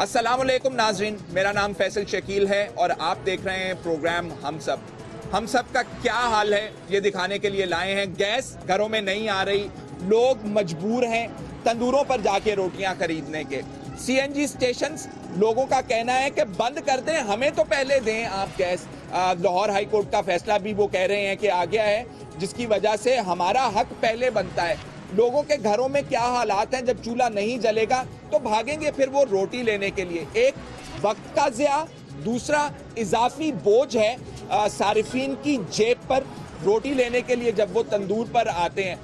अस्सलाम वालेकुम नाजरीन, मेरा नाम फैसल शकील है और आप देख रहे हैं प्रोग्राम हम सब का क्या हाल है ये दिखाने के लिए लाए हैं। गैस घरों में नहीं आ रही, लोग मजबूर हैं तंदूरों पर जाके रोटियां खरीदने के। सीएनजी स्टेशंस, लोगों का कहना है कि बंद कर दें, हमें तो पहले दें आप गैस। लाहौर हाई कोर्ट का फैसला भी वो कह रहे हैं कि आ गया है, जिसकी वजह से हमारा हक पहले बनता है। लोगों के घरों में क्या हालात हैं, जब चूल्हा नहीं जलेगा तो भागेंगे फिर वो रोटी लेने के लिए। एक वक्त का ज़िया, दूसरा इजाफी बोझ है सारिफीन की जेब पर रोटी लेने के लिए जब वो तंदूर पर आते हैं।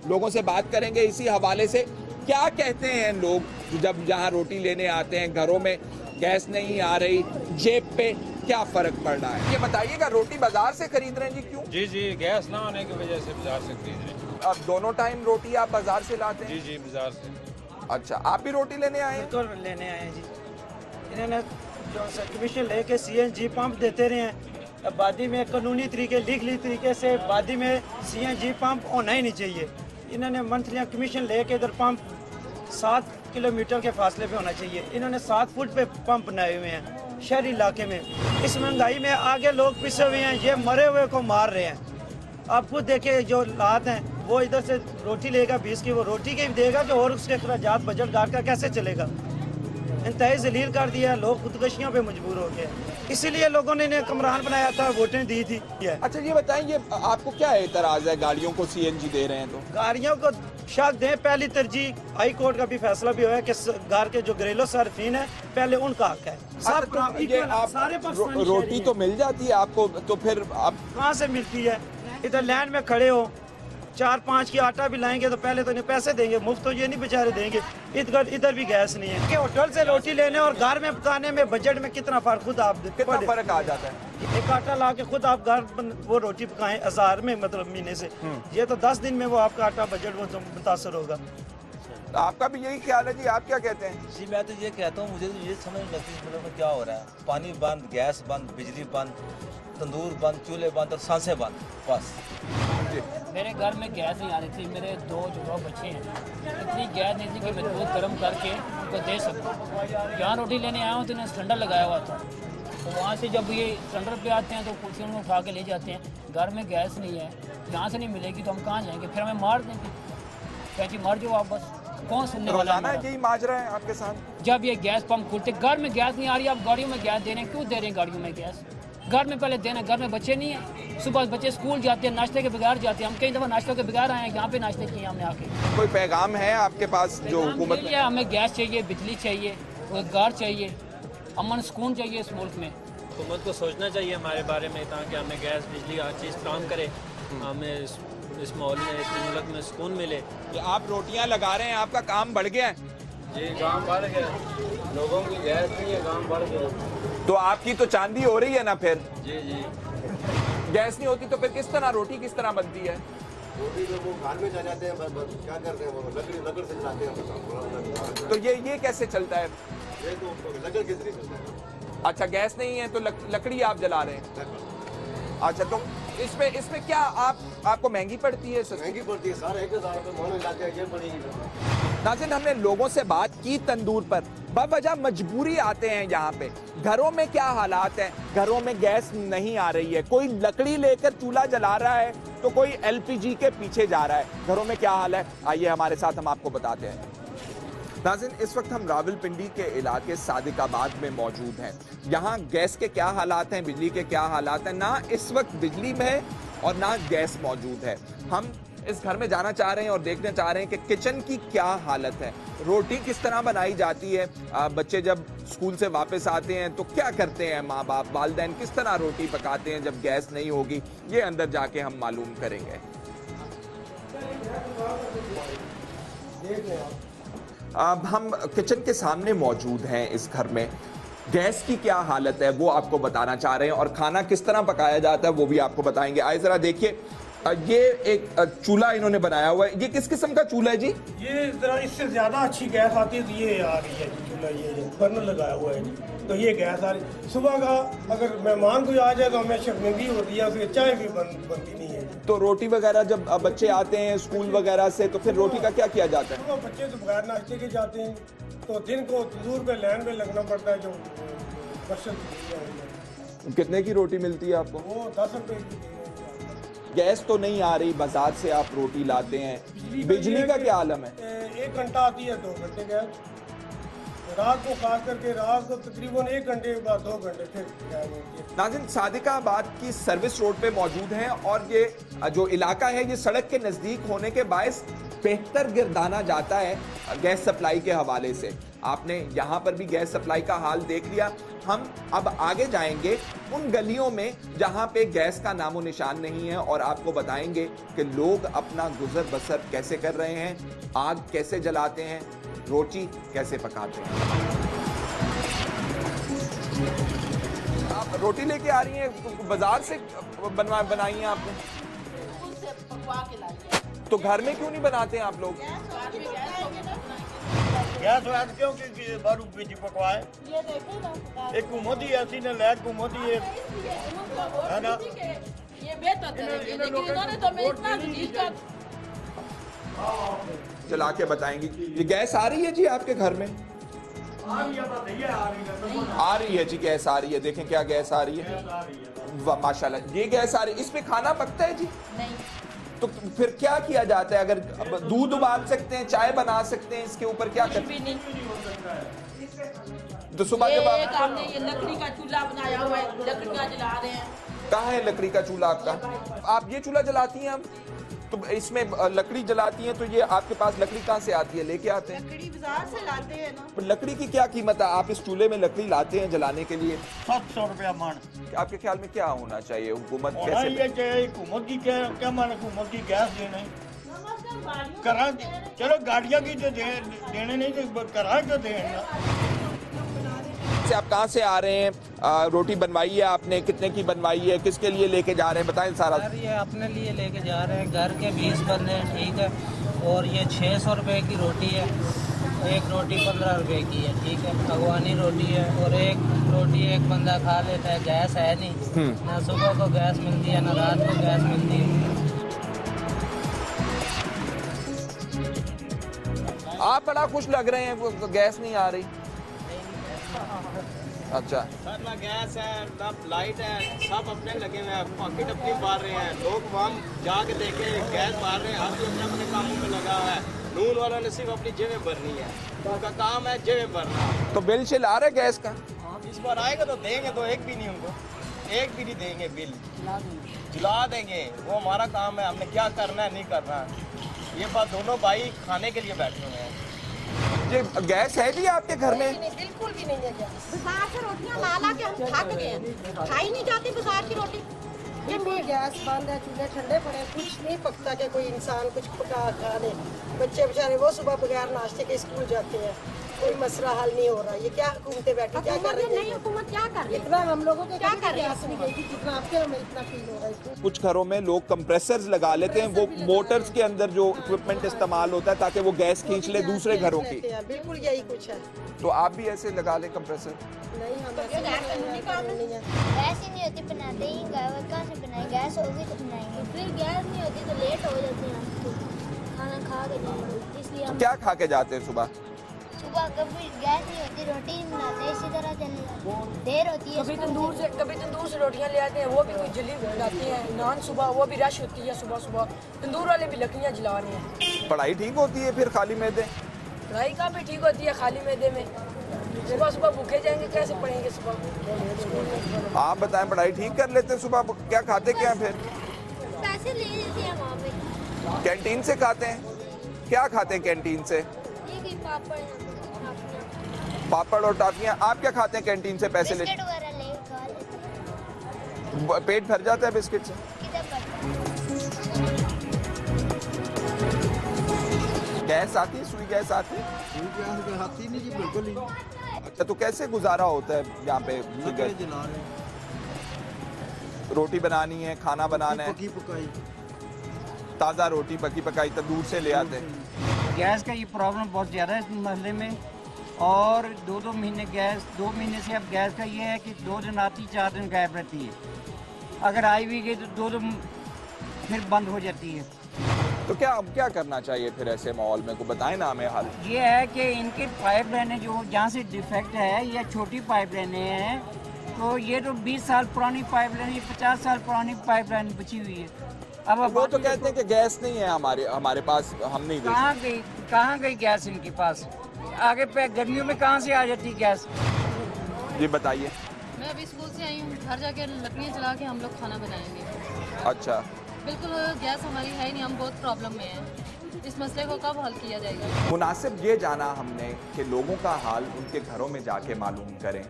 लोगों से बात करेंगे इसी हवाले से, क्या कहते हैं लोग जब यहाँ रोटी लेने आते हैं, घरों में गैस नहीं आ रही, जेब पे क्या फर्क पड़ रहा है। ये बताइएगा, रोटी बाजार से खरीद रहे हैं जी, क्यों? जी, गैस ना होने की वजह से बाजार से खरीद रहे हैं। अब दोनों टाइम रोटी आप बाजार से लाते हैं? जी बाजार से। अच्छा, आप भी रोटी लेने आए हैं? तो लेने आए हैं जी। इन्होंने जो कमीशन लेके सीएनजी पंप देते रहे हैं, आबादी में कानूनी तरीके लीगली तरीके से आबादी में सीएनजी पंप होना ही नहीं चाहिए। इन्होंने मंथली कमीशन लेके इधर पंप 7 किलोमीटर के फासले पे होना चाहिए। इन्होंने 7 फुट पे पंप बनाए हुए हैं शहरी इलाके में। इस महंगाई में आगे लोग पिसे हुए हैं, ये मरे हुए को मार रहे हैं। आप खुद देखिए जो हालात हैं, वो इधर से रोटी लेगा 20 की, वो रोटी के भी देगा जो, और उसके अखराजात बजट गार का कैसे चलेगा। इंतहाई जलील कर दिया, लोग खुदकशियों पे मजबूर हो गए। इसीलिए लोगों ने इन्हें कमरान बनाया था, वोटें दी थी। अच्छा ये बताएं, ये आपको क्या एतराज है गाड़ियों को सीएनजी दे रहे हैं तो? गाड़ियों को शक दें, पहली तरजीह हाई कोर्ट का भी फैसला भी हुआ है कि घर के जो घरेलू सार्फिन है पहले उनका हक है। सब तो ये आप सारे रोटी तो मिल जाती है आपको, तो फिर आप कहाँ से मिलती है? इधर लैंड में खड़े हो, 4-5 की आटा भी लाएंगे तो पहले तो इन्हें पैसे देंगे, मुफ्त तो ये नहीं बेचारे देंगे। इधर भी गैस नहीं है कि होटल से रोटी लेने और घर में पकाने में बजट में कितना फर्क खुद आप कितना फर्क आ जाता है? एक आटा ला के खुद आप घर वो रोटी पकाएं 1000 में, मतलब महीने से, ये तो 10 दिन में वो आपका आटा बजट मुतासर होगा। तो आपका भी यही ख्याल है जी, आप क्या कहते हैं? जी मैं तो ये कहता हूँ, मुझे तो ये समझ नहीं लगती मतलब क्या हो रहा है। पानी बंद, गैस बंद, बिजली बंद, तंदूर बंद, चूल्हे बंद और सांसें बंद, बस। मेरे घर में गैस नहीं आ रही थी, मेरे 2 जुड़वा बच्चे हैं, इतनी गैस नहीं थी कि मैं दूध गर्म करके उनको दे सकूँ। यहाँ रोटी लेने आया हूँ तो इन्हें सिलेंडर लगाया हुआ था, तो वहाँ से जब ये सिलेंडर पे आते हैं तो कुर्सियों में उठा के ले जाते हैं। घर में गैस नहीं है, यहाँ से नहीं मिलेगी तो हम कहाँ जाएंगे? फिर हमें मार देंगे, कहती मर जाओ आप, बस कौन सुनने वाला है? रोजाना यही माजरा है आपके साथ? जब ये गैस पंप खुलते, घर में गैस नहीं आ रही, आप गाड़ियों में गैस दे रहे हैं, क्यों दे रहे हैं गाड़ियों में गैस? घर में पहले देना, घर में बच्चे नहीं है, सुबह बच्चे स्कूल जाते हैं, नाश्ते के बगैर जाते हैं। हम कई दफ़ा नाश्ते के बगैर आए हैं, यहाँ पे नाश्ते किए हमने आके। कोई पैगाम है आपके पास जो हुकूमत ने? हमें गैस चाहिए, बिजली चाहिए, रोजगार चाहिए, अमन सुकून चाहिए इस मुल्क में। हुकूमत को सोचना चाहिए हमारे बारे में, ताकि हमें गैस बिजली हर चीज़ फराहम करे, हमें इस माहौल में, इस मुल्क में सुकून मिले। ये आप रोटियां लगा रहे हैं, आपका काम बढ़ गया है? जी काम बढ़ गया, लोगों की गैस नहीं है, काम बढ़ गया। तो आपकी तो चांदी हो रही है ना फिर? जी गैस नहीं होती तो फिर किस तरह रोटी किस तरह बनती है? रोटी जब वो घर में चले जाते हैं, क्या करते हैं, वो लकड़ी से चलाते हैं। तो ये कैसे चलता है? ये तो लकड़ कितनी चलता है। अच्छा गैस नहीं है तो लकड़ी आप जला रहे हैं? अच्छा, तो इसमें क्या आपको महंगी पड़ती है? महंगी पड़ती है, सारे 1000 रुपये महीने जाते हैं, ये पड़ेगी। नाज़रीन, हमने लोगों से बात की तंदूर पर, बावजह मजबूरी आते हैं यहाँ पे। घरों में क्या हालात हैं? घरों में गैस नहीं आ रही है, कोई लकड़ी लेकर चूल्हा जला रहा है तो कोई एलपीजी के पीछे जा रहा है। घरों में क्या हाल है, आइए हमारे साथ, हम आपको बताते हैं। नाज़रीन, इस वक्त हम रावलपिंडी के इलाके सादिकाबाद में मौजूद हैं। यहाँ गैस के क्या हालात हैं, बिजली के क्या हालात हैं? ना इस वक्त बिजली में है और ना गैस मौजूद है। हम इस घर में जाना चाह रहे हैं और देखना चाह रहे हैं कि किचन की क्या हालत है, रोटी किस तरह बनाई जाती है। बच्चे जब स्कूल से वापस आते हैं तो क्या करते हैं माँ बाप, वालिदैन किस तरह रोटी पकाते हैं जब गैस नहीं होगी, ये अंदर जाके हम मालूम करेंगे। अब हम किचन के सामने मौजूद हैं इस घर में। गैस की क्या हालत है वो आपको बताना चाह रहे हैं और खाना किस तरह पकाया जाता है वो भी आपको बताएंगे। आइए जरा देखिए, ये एक चूल्हा इन्होंने बनाया हुआ है। ये किस किस्म का चूल्हा है जी? ये जरा इससे ज्यादा अच्छी गैस आती है तो ये आ रही है चूल्हा, ये बर्नर लगाया हुआ है तो ये गैस आ रही। सुबह का अगर मेहमान कोई आ जाए तो हमें शर्मिंदगी होती है, उसकी चाय भी बनती नहीं है। तो रोटी वगैरह जब बच्चे आते हैं स्कूल वगैरह से तो फिर रोटी का क्या किया जाता है? तो बच्चे तो बगैर नाश्ते के जाते हैं, तो दिन को तंदूर पे लाइन पे लगना पड़ता है। जो बशर कितने की रोटी मिलती है आपको? वो 10 रुपए की दे रहे हैं। गैस तो नहीं आ रही, बाजार से आप रोटी लाते हैं, बिजली का क्या आलम है? 1 घंटा आती है, 2 घंटे गैस। रात को खास करके रात को तकरीबन 1 घंटे के बाद 2 घंटे फिर गैस होती है। नाज़रीन, सादिकाबाद की सर्विस रोड पे मौजूद हैं और ये जो इलाका है ये सड़क के नज़दीक होने के बायस बेहतर गिरदाना जाता है गैस सप्लाई के हवाले से। आपने यहाँ पर भी गैस सप्लाई का हाल देख लिया। हम अब आगे जाएंगे उन गलियों में जहाँ पे गैस का नामो निशान नहीं है और आपको बताएंगे कि लोग अपना गुजर बसर कैसे कर रहे हैं, आग कैसे जलाते हैं, रोटी कैसे पकाते हैं। आप रोटी लेके आ रही हैं, बाजार से बनाई है आपने? तो घर में क्यों नहीं बनाते हैं आप लोग? गैस वैस क्यों कि बारू बीजी पकवाए, एक हुकूमत ही ऐसी ने लैट हुकूमत ही है ना, ये बेहतर करेंगे, लेकिन इन्होंने तो हमें इतना जलील कर। चला के बताएंगी। ये गैस आ रही है जी आपके घर में? आ रही है जी, गैस आ रही है। देखें क्या गैस आ रही है, वाह माशाल्लाह, ये गैस आ रही है। इसमें खाना पकता है जी? नहीं। तो फिर क्या किया जाता है? अगर दूध उबाल सकते हैं, चाय बना सकते हैं, इसके ऊपर क्या करते भी नहीं। तो सुबह के बाद हमने ये लकड़ी का चूल्हा बनाया हुआ है, लकड़ियाँ जला रहे हैं। कहाँ है लकड़ी का चूल्हा आपका? आप ये चूल्हा जलाती हैं? आप तो इसमें लकड़ी जलाती हैं, तो ये आपके पास लकड़ी कहाँ से आती है? लेके आते हैं? लकड़ी बाजार से लाते हैं ना। तो लकड़ी की क्या कीमत है? आप इस चूल्हे में लकड़ी लाते हैं जलाने के लिए, 700 रुपया मन। आपके ख्याल में क्या होना चाहिए? हुकूमत होना कैसे? ये चाहिए हुकूमत की क्या मान, हुकूमत की गैस देने करा, चलो गाड़ियाँ की तो देने नहीं तो करा तो देना। से आप कहाँ से आ रहे हैं? रोटी बनवाई है आपने? कितने की बनवाई है? किसके लिए लेके जा रहे हैं? बताएं सारा। सर ये अपने लिए लेके जा रहे हैं, घर के 20 बंदे हैं, ठीक है। और ये 600 रुपए की रोटी है, एक रोटी 15 रुपए की है, ठीक है। अगवानी रोटी है और एक रोटी एक बंदा खा लेता है। गैस है नहीं, ना सुबह को गैस मिलती है ना रात को गैस मिलती है। आप बड़ा खुश लग रहे हैं, वो गैस नहीं आ रही। अच्छा सर, ना गैस है ना लाइट है, सब अपने लगे हुए हैं, पॉकेट अपनी मार रहे हैं। लोग वहाँ जाके देखें गैस मार रहे हैं, हर कोई अपने अपने कामों में लगा हुआ है। नून वालों ने सिर्फ अपनी जेबें भरनी है, उनका काम है जेबें भरना। तो बिल शिल आ रहा है गैस का? इस बार आएगा तो देंगे, तो एक भी नहीं, उनको एक भी नहीं देंगे, बिल जला देंगे। वो हमारा काम है, हमने क्या करना है नहीं करना है। ये बात दोनों भाई खाने के लिए बैठे हुए हैं। ये गैस है जी आपके घर में? बिल्कुल भी नहीं है गैस। बाजार से रोटियाँ ला के हम थक गए हैं, खाई नहीं जाती बाजार की रोटी। ये भी गैस बंद है, चूल्हे ठंडे पड़े, कुछ नहीं पकता कि कोई इंसान कुछ पका खा ले। बच्चे बेचारे वो सुबह बगैर नाश्ते के स्कूल जाते हैं, कोई मसला हल नहीं हो रहा। ये क्या हुकूमतें बैठी क्या कर रही है? हुकूमत क्या कर रही है? इतना हम लोगों को क्या कर रही है? गैस नहीं गई थी जितना आपके हमें इतना फील हो रहा है। कुछ घरों में लोग कंप्रेसर्स लगा लेते हैं, वो मोटर्स के अंदर जो इक्विपमेंट इस्तेमाल होता है ताकि वो गैस खींच ले दूसरे घरों की। बिल्कुल यही कुछ है। तो आप भी ऐसे लगा लें कंप्रेसर? नहीं, हम ऐसे नहीं है। गैस ही नहीं होती, बनाते ही कहाँ से बनाए? गैस होगी तो बनाएंगे, फिर गैस नहीं होती तो लेट हो जाते हैं हम खाना खा के जाएंगे, इसलिए हम क्या खा के जाते हैं सुबह? सुबह कभी गैस नहीं होती रोटी नहीं बनाते, इसी तरह चले जाते हैं। देर होती है, कभी तंदूर से रोटियां ले आते हैं, वो भी कोई जली बनाते हैं। नान सुबह वो भी रश होती है, सुबह सुबह तंदूर वाले भी लकड़ियां जला रहे हैं। पढ़ाई ठीक होती है फिर खाली मैदे? पढ़ाई का भी ठीक होती है खाली मैदे में। सुबह सुबह भूखे जाएंगे, कैसे पढ़ेंगे सुबह? आप बताएं, पढ़ाई ठीक कर लेते हैं? सुबह क्या खाते क्या हैं? फिर पैसे ले लेते हैं वहाँ पे, कैंटीन से खाते हैं? क्या खाते हैं कैंटीन से? ये कि पापड़ पापड़ और टॉफियाँ। आप क्या खाते हैं कैंटीन से पैसे ले? बिस्किट वगैरह ले खा लेते हैं। पेट भर जाता है बिस्किट से? किधर पर गैस आती है? सुई गैस आती है? सुई गैस आती नहीं जी, बिल्कुल नहीं। अच्छा, तो कैसे गुजारा होता है यहाँ पे? जला रहे, रोटी बनानी है, खाना बनाना है, पकी पकाई, ताज़ा रोटी पकी पकाई तंदूर से ले आते हैं। गैस का ये प्रॉब्लम बहुत ज़्यादा है इस महल्ले में। और 2-2 महीने गैस, 2 महीने से अब गैस का ये है कि 2 दिन आती 4 दिन गायब रहती है। अगर आई भी गई तो 2 दिन फिर बंद हो जाती है। तो क्या अब क्या करना चाहिए फिर ऐसे माहौल में, को बताएं ना हमें हाल। ये है कि इनकी पाइप लाइनें जो जहाँ से डिफेक्ट है, ये छोटी पाइप लाइनें हैं, तो ये तो 20 साल पुरानी पाइप लाइन, 50 साल पुरानी पाइप लाइन बची हुई है। अब वो तो कहते हैं कि गैस नहीं है हमारे पास, हम नहीं दे सकते। कहाँ गई गैस इनके पास? आगे पे गर्मियों में कहाँ से आ जाती गैस? जी बताइए। मैं अभी स्कूल से आई हूँ, घर जाके लकड़ियाँ जला के हम लोग खाना बनाएंगे। अच्छा, बिल्कुल गैस हमारी है ही नहीं, हम बहुत प्रॉब्लम में हैं। इस मसले को कब हल किया जाएगा? मुनासिब ये जाना हमने कि लोगों का हाल उनके घरों में जाके मालूम करें।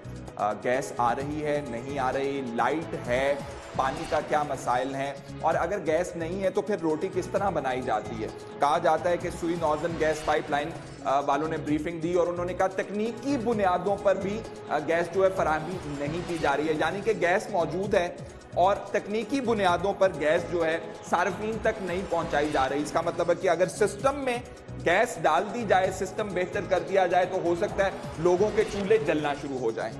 गैस आ रही है, नहीं आ रही, लाइट है, पानी का क्या मसाइल हैं, और अगर गैस नहीं है तो फिर रोटी किस तरह बनाई जाती है। कहा जाता है कि सुई नॉर्दर्न गैस पाइपलाइन वालों ने ब्रीफिंग दी और उन्होंने कहा तकनीकी बुनियादों पर भी गैस जो है फराहमी नहीं की जा रही है, यानी कि गैस मौजूद है और तकनीकी बुनियादों पर गैस जो है सार्फिन तक नहीं पहुंचाई जा रही। इसका मतलब है कि अगर सिस्टम में गैस डाल दी जाए, सिस्टम बेहतर कर दिया जाए, तो हो सकता है लोगों के चूल्हे जलना शुरू हो जाएं।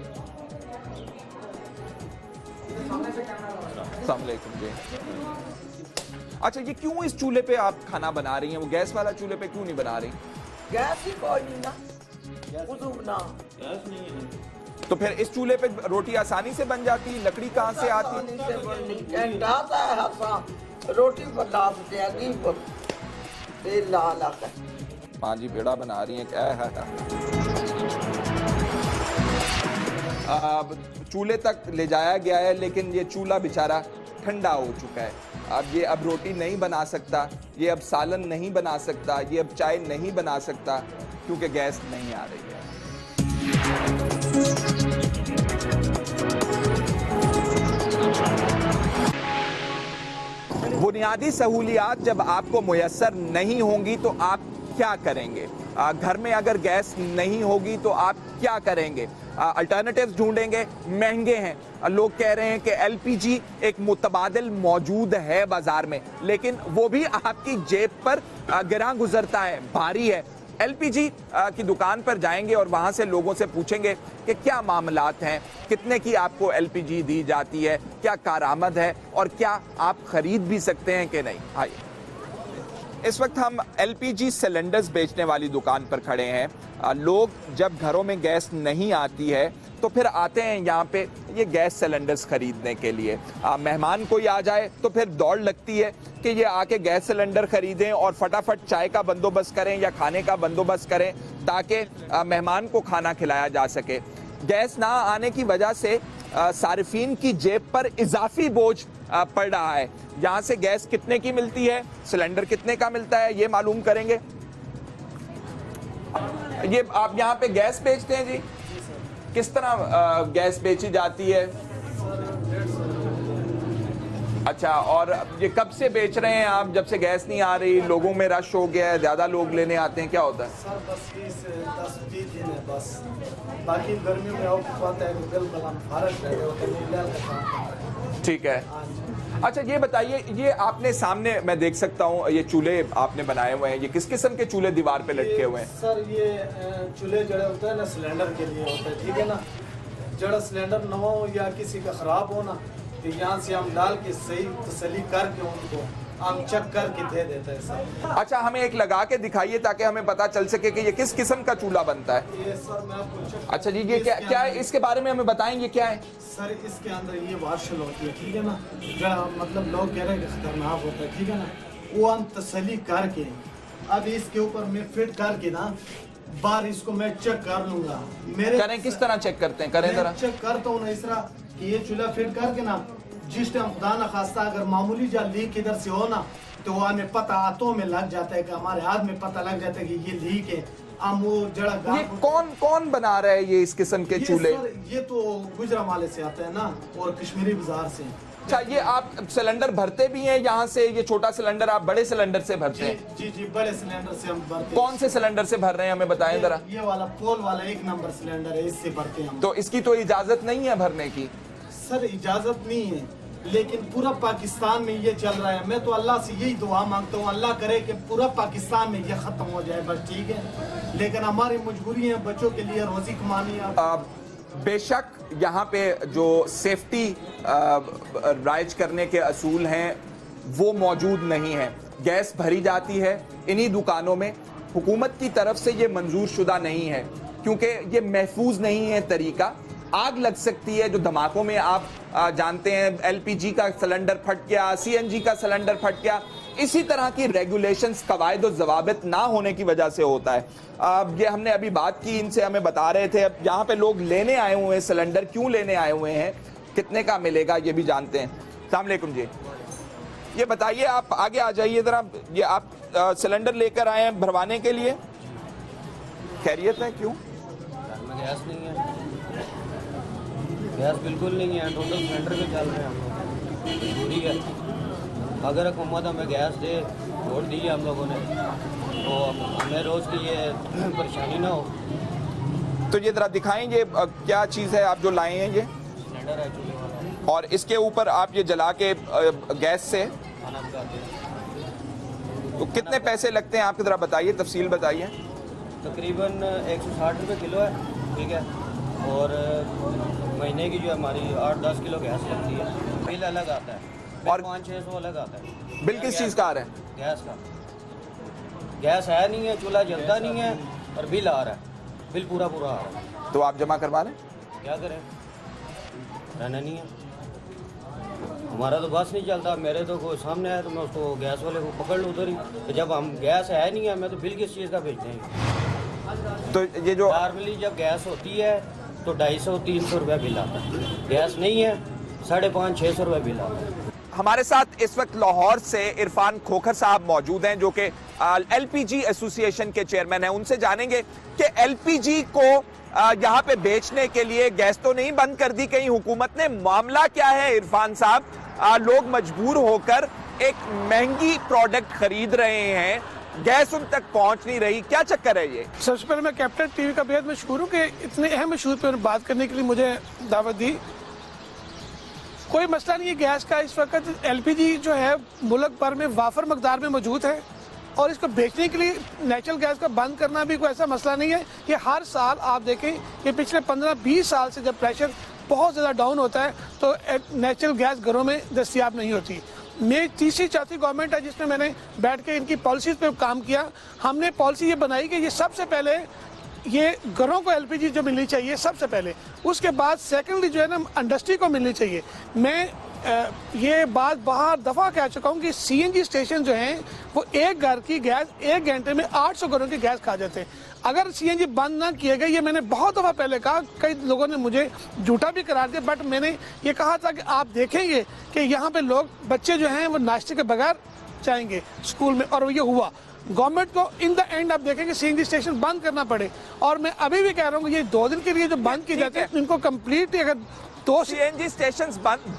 अस्सलाम वालेकुम जी। अच्छा, ये क्यों इस चूल्हे पे आप खाना बना रही हैं, वो गैस वाला चूल्हे पे क्यों नहीं बना रही? गैस ही कोई नहीं ना, गैस नहीं है तो फिर इस चूल्हे पे रोटी आसानी से बन जाती है, लकड़ी कहाँ से आती है? रोटी बना देगी तेल ला ला कर। हाँ जी, पेड़ा बना रही हैं, क्या है। अब चूल्हे तक ले जाया गया है, लेकिन ये चूल्हा बेचारा ठंडा हो चुका है। अब रोटी नहीं बना सकता, ये अब सालन नहीं बना सकता, ये अब चाय नहीं बना सकता, क्योंकि गैस नहीं आ रही है। बुनियादी सहूलियात जब आपको मुयस्सर नहीं होंगी तो आप क्या करेंगे? घर में अगर गैस नहीं होगी तो आप क्या करेंगे? अल्टरनेटिव्स ढूंढेंगे, महंगे हैं। लोग कह रहे हैं कि एलपीजी एक मुतबादिल मौजूद है बाजार में, लेकिन वो भी आपकी जेब पर गिरा गुजरता है, भारी है। एलपीजी की दुकान पर जाएंगे और वहां से लोगों से पूछेंगे कि क्या मामलात हैं, कितने की आपको एलपीजी दी जाती है, क्या कारामद है और क्या आप खरीद भी सकते हैं कि नहीं। आइए, इस वक्त हम एलपीजी सिलेंडर्स बेचने वाली दुकान पर खड़े हैं। लोग जब घरों में गैस नहीं आती है तो फिर आते हैं यहाँ पे ये गैस सिलेंडर्स खरीदने के लिए। मेहमान कोई आ जाए तो फिर दौड़ लगती है कि ये आके गैस सिलेंडर खरीदें और फटाफट चाय का बंदोबस्त करें या खाने का बंदोबस्त करें ताकि मेहमान को खाना खिलाया जा सके। गैस ना आने की वजह से सारिफीन की जेब पर इजाफी बोझ पड़ रहा है। यहाँ से गैस कितने की मिलती है, सिलेंडर कितने का मिलता है, ये मालूम करेंगे। ये आप यहाँ पे गैस बेचते हैं जी? किस तरह गैस बेची जाती है? अच्छा, और ये कब से बेच रहे हैं आप? जब से गैस नहीं आ रही, लोगों में रश हो गया है, ज्यादा लोग लेने आते हैं, क्या होता है? सर बस 10-20 दिन है बस, बाकी गर्मियों में बात है बिल्कुल हम भारत रहे होते। ठीक है। अच्छा, ये बताइए, ये आपने सामने मैं देख सकता हूँ ये चूल्हे आपने बनाए हुए हैं, ये किस किस्म के चूल्हे दीवार पे लटके हुए हैं? सर ये चूल्हे जड़े होते हैं ना, सिलेंडर के लिए होता है, ठीक है ना। जड़ा सिलेंडर नवा हो या किसी का ख़राब हो ना, तो यहाँ से हम डाल के सही तसली करके उनको हम चेक करके दे देते हैं सर। अच्छा, हमें एक लगा के दिखाइए ताकि हमें पता चल सके कि ये किस किस्म का चूल्हा बनता है। ये सर मैं आपको चेक। अच्छा जी, ये क्या है, इसके बारे में हमें बताएंगे क्या है? सर इसके अंदर ये वाशल होती है, ठीक है ना, जड़ा मतलब लोग कह रहे हैं कि खतरनाक होता है, ठीक है ना, वो हम तसली करके अब इसके ऊपर मैं फिट करके ना बार इसको मैं चेक कर लूंगा। मेरे करें, किस तरह चेक करते हैं, करें जरा। चेक करता हूँ ना इस तरह कि ये चूल्हा फिट करके ना, जिस टाइम खुदा न खास्ता अगर मामूली जा लीक इधर से हो ना, तो वो हमें पता हाथों में लग जाता है, कि हमारे हाथ में पता लग जाता है कि ये लीक है। हम वो जड़ा ये कौन बना रहा है ये इस किस्म के चूल्हे? ये तो गुजरावाले से आता है ना, और कश्मीरी बाजार से। अच्छा, ये आप सिलेंडर भरते भी हैं यहाँ से? ये छोटा सिलेंडर आप बड़े सिलेंडर से भरते हैं? जी जी, बड़े सिलेंडर से हम भरते हैं। कौन से सिलेंडर से भर रहे हैं, हमें बताएं जरा। ये वाला पोल वाला 1 नंबर सिलेंडर है, इससे भरते हैं हम। तो इसकी तो इजाजत नहीं है भरने की? सर इजाजत नहीं है, लेकिन पूरा पाकिस्तान में ये चल रहा है। मैं तो अल्लाह से यही दुआ मांगता हूँ, अल्लाह करे कि पूरा पाकिस्तान में ये खत्म हो जाए बस, ठीक है। लेकिन हमारी मजबूरी है, बच्चों के लिए रोजी कमानी है। बेशक यहाँ पे जो सेफ्टी राइज करने के असूल हैं वो मौजूद नहीं है, गैस भरी जाती है इन्हीं दुकानों में। हुकूमत की तरफ से ये मंजूर शुदा नहीं है क्योंकि ये महफूज नहीं है तरीका। आग लग सकती है, जो धमाकों में आप जानते हैं एलपीजी का सिलेंडर फट गया, सीएनजी का सिलेंडर फट गया, इसी तरह की रेगुलेशंस, कवायद और ज़वाबित ना होने की वजह से होता है। ये हमने अभी बात की, इनसे हमें बता रहे थे। अब यहाँ पे लोग लेने आए हुए हैं सिलेंडर, क्यों लेने आए हुए हैं, कितने का मिलेगा ये भी जानते हैं। अस्सलाम वालेकुम जी, ये बताइए, आप आगे आ जाइए ज़रा। ये आप सिलेंडर लेकर आए हैं भरवाने के लिए, खैरियत है? क्यों? गैस नहीं है, गैस बिल्कुल नहीं है, टोटल सिलेंडर पे चल रहे हैं हम लोग, मजबूरी है। अगर हुकूमत हमें गैस दे, वोट दी है हम लोगों ने, तो हमें रोज़ की ये परेशानी ना हो। तो ये ज़रा दिखाएंगे क्या चीज़ है आप जो लाए हैं? ये सिलेंडर है चूल्हे वाला, और इसके ऊपर आप ये जला के गैस से खाना पकाते हैं। तो कितने पैसे लगते हैं आपके, ज़रा बताइए, तफसील बताइए। तकरीबन 160 रुपये किलो है, ठीक है। और महीने की जो हमारी 8-10 किलो गैस लगती है, बिल अलग आता है और 500-600 अलग आता है। बिल किस चीज़ का आ रहा है? गैस का। गैस है नहीं है, चूल्हा जलता नहीं है और बिल आ रहा है, बिल पूरा आ रहा है। तो आप जमा करवा लें, क्या करें, रहना नहीं है हमारा, तो बस नहीं चलता। मेरे तो कोई सामने आया तो मैं उसको गैस वाले को पकड़ लूँ उधर ही। तो जब हम गैस है नहीं है, मैं तो बिल किस चीज़ का भेजते हैं? तो ये जो नॉर्मली जब गैस होती है तो 250-300 रुपये बिल आता है, गैस नहीं है 550-600 रुपये बिल आता है। हमारे साथ इस वक्त लाहौर से इरफान खोखर साहब मौजूद हैं जो कि एलपीजी एसोसिएशन के चेयरमैन हैं। उनसे जानेंगे कि एलपीजी को यहाँ पे बेचने के लिए गैस तो नहीं बंद कर दी कहीं हुकूमत ने, मामला क्या है इरफान साहब? लोग मजबूर होकर एक महंगी प्रोडक्ट खरीद रहे हैं, गैस उन तक पहुंच नहीं रही, क्या चक्कर है ये? सबसे पहले मैं कैपिटल टीवी का बेहद मशहूर हूँ कि इतने अहम इशूज़ पर बात करने के लिए मुझे दावत दी। कोई मसला नहीं है गैस का। इस वक्त एलपीजी जो है मुल्क भर में वाफर मकदार में मौजूद है और इसको बेचने के लिए नेचुरल गैस का बंद करना भी कोई ऐसा मसला नहीं है। ये हर साल आप देखें कि पिछले 15-20 साल से जब प्रेशर बहुत ज़्यादा डाउन होता है तो नेचुरल गैस घरों में दस्तियाब नहीं होती। मेरी तीसरी चौथी गवर्नमेंट है जिसमें मैंने बैठ के इनकी पॉलिसीज़ पे काम किया। हमने पॉलिसी ये बनाई कि ये सबसे पहले ये घरों को एलपीजी जो मिलनी चाहिए सबसे पहले, उसके बाद सेकेंडली जो है ना इंडस्ट्री को मिलनी चाहिए। मैं ये बात बाहर दफ़ा कह चुका हूँ कि सीएनजी स्टेशन जो हैं वो एक घर की गैस 1 घंटे में 800 घरों की गैस खा जाते हैं। अगर सीएनजी बंद ना किए गए, ये मैंने बहुत दफ़ा पहले कहा, कई लोगों ने मुझे झूठा भी करार दिया, बट मैंने ये कहा था कि आप देखेंगे कि यहाँ पे लोग बच्चे जो हैं वो नाश्ते के बगैर जाएंगे स्कूल में, और ये हुआ। गवर्नमेंट को इन द एंड आप देखेंगे सीएनजी स्टेशन बंद करना पड़े। और मैं अभी भी कह रहा हूँ कि ये 2 दिन के लिए जो बंद किए जाते हैं इनको कम्प्लीटली अगर 2 सीएनजी स्टेशन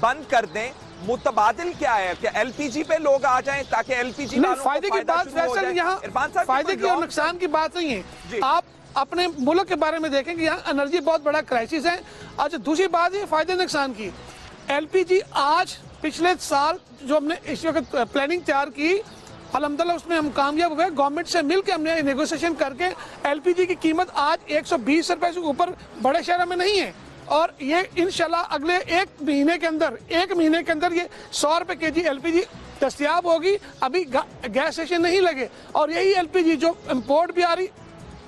बंद कर दें, मुतबादिल क्या है कि एलपीजी पे लोग आ जाएं ताकि एलपीजी फायदे की बात वैसे यहाँ फायदे की और नुकसान की बात नहीं है। आप अपने मुल्क के बारे में देखें कि यहाँ एनर्जी बहुत बड़ा क्राइसिस है। अच्छा, दूसरी बात है फायदे नुकसान की। एलपीजी आज पिछले साल जो हमने इस वक्त प्लानिंग तैयार की, अल्हम्दुलिल्लाह उसमें हम कामयाब हुए। गवर्नमेंट से मिलकर हमने नेगोशिएशन करके एलपीजी की कीमत आज 120 रुपए से ऊपर बड़े शहरों में नहीं है, और ये इंशाल्लाह अगले 1 महीने के अंदर ये 100 रुपए केजी एलपीजी दस्तियाब होगी। अभी गैस स्टेशन नहीं लगे, और यही एलपीजी जो इम्पोर्ट भी आ रही।